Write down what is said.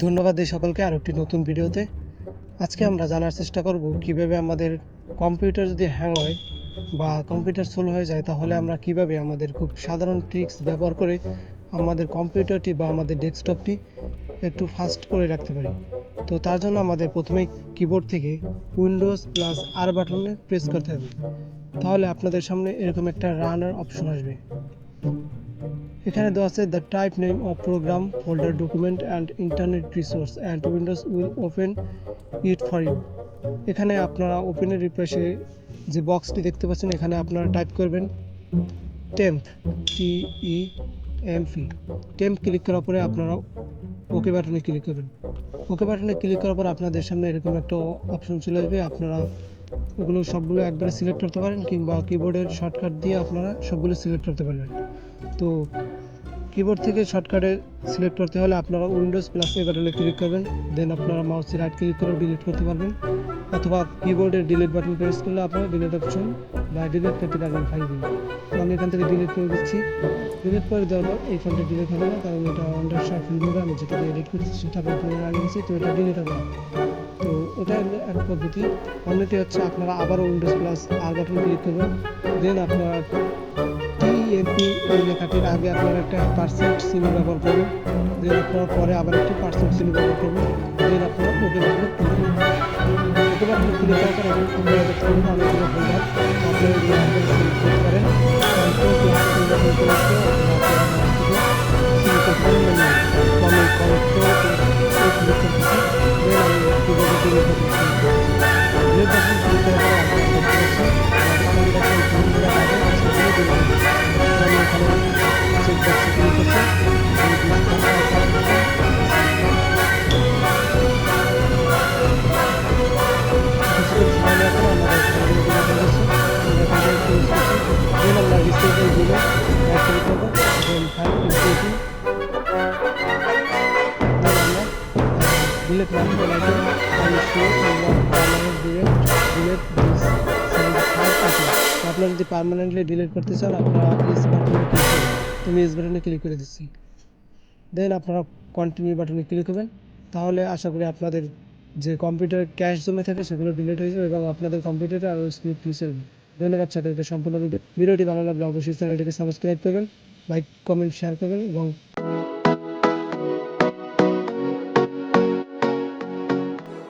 ধন্যবাদ এই সকলকে আরেকটি নতুন ভিডিওতে। আজকে আমরা জানার চেষ্টা করব কিভাবে আমাদের কম্পিউটার যদি হ্যাং হয় বা কম্পিউটার স্লো হয়ে যায়, তাহলে আমরা কিভাবে আমাদের খুব সাধারণ ট্রিক্স ব্যবহার করে আমাদের কম্পিউটারটি বা আমাদের ডেস্কটপটি একটু ফাস্ট করে রাখতে পারি। তো তার জন্য আমাদের প্রথমেই কিবোর্ড থেকে উইন্ডোজ প্লাস আর বাটনে প্রেস করতে হবে। তাহলে আপনাদের সামনে এরকম একটা রানার অপশন আসবে। এখানে দেওয়া আছে the type name of program folder document and internet resource and Windows will open it for you. এখানে আপনারা ওপেনের রিপ্রেসে যে বক্সটি দেখতে পাচ্ছেন, এখানে আপনারা টাইপ করবেন টেম্প, TEMP। টেম্প ক্লিক করার পরে আপনারা ওকে বাটনে ক্লিক করবেন। ওকে বাটনে ক্লিক করার পর আপনাদের সামনে এরকম একটা অপশন চলে আসবে। আপনারা ওগুলো সবগুলো একবারে সিলেক্ট করতে পারেন, কিংবা কিবোর্ডের শর্টকাট দিয়ে আপনারা সবগুলো সিলেক্ট করতে পারবেন। তো কিবোর্ড থেকে শর্টকাটে সিলেক্ট করতে হলে আপনারা উইন্ডোজ প্লাস এ বাটনে ক্লিক করবেন, দেন আপনারা মাউসে রাইট ক্লিক করে ডিলিট করতে পারবেন, অথবা কিবোর্ডের ডিলিট বাটন প্রেস করলে আপনারা ডিলিট অপশন বা ডিলিট করতে পারবেন ফাইলগুলো। তো আমি এখান থেকে ডিলিট করে দিচ্ছি। ডিলিট করে দেওয়ার পর এই ফাইলটা ডিলিট হবে না, কারণ এটা আন্ডার শাফল মোডে আমি যেটা এডিট করছি সেটা আপনারা লাগিয়েছি, তো এটা ডিলিট হবে না। তো এটা এক পদ্ধতি। অন্যটি হচ্ছে আপনারা আবারও উইন্ডোজ প্লাস আর বাটন ক্লিক করবেন, দেন আপনারা TEMP এই লেখাটির আগে আপনারা একটা %চিহ্ন ব্যবহার করবেন, দেন আপনারা পরে আবার একটি %চিহ্ন ব্যবহার করবেন, দেন আপনারা ওকে বাটনে ক্লিক করবেন। ওকে বাটনে ক্লিক করার পর আপনারা দেখতে পাবেন অনেকগুলো ফোল্ডার, আপনারা এগুলো একবারে সিলেক্ট করতে পারেন। কন্ট্রোল প্লাস এই বাটন করে আপনারা সিলেক্ট করতে পারেন ম্যানুয়ালি। তো আমি কন্ট্রোল প্লাস ক্লিক করতেছি, দেন আমি কিবোর্ডে ডিলিট বাটন ক্লিক করতেছি। ডিলিট বাটন ক্লিক করার পর আপনারা দেখতে পাচ্ছেন আমাদের কাছে ফোল্ডার আছে সেগুলো ডিলিট হয়ে গেছে। আমি এখানে চেক বক্সে ক্লিক করছি, আমরা রিসেন্টলি দিলে ক্লিক করবো, দেন ফাইল ইম্পোর্টিং, দেন আমরা ডিলেট মাল্টিপল আইটেম আমি শিওর পার্মানেন্ট ডিলেট দিস আপনারা যদি পার্মানেন্টলি ডিলিট করতে চান আপনারা এস বাটনে ক্লিক করবেন। তুমি এস বাটনে ক্লিক করে দিচ্ছি, দেন আপনারা কন্টিনিউ বাটনে ক্লিক করবেন। তাহলে আশা করি আপনাদের যে কম্পিউটার ক্যাশ জমে থাকে সেগুলো ডিলিট হয়ে যাবে এবং আপনাদের কম্পিউটারে আরও স্মুথ চলবে। ধন্যবাদ সাথে সম্পূর্ণ ভিডিওটি ভালো লাগলে অবশ্যই চ্যানেলটিকে সাবস্ক্রাইব করবেন, লাইক কমেন্ট শেয়ার করবেন এবং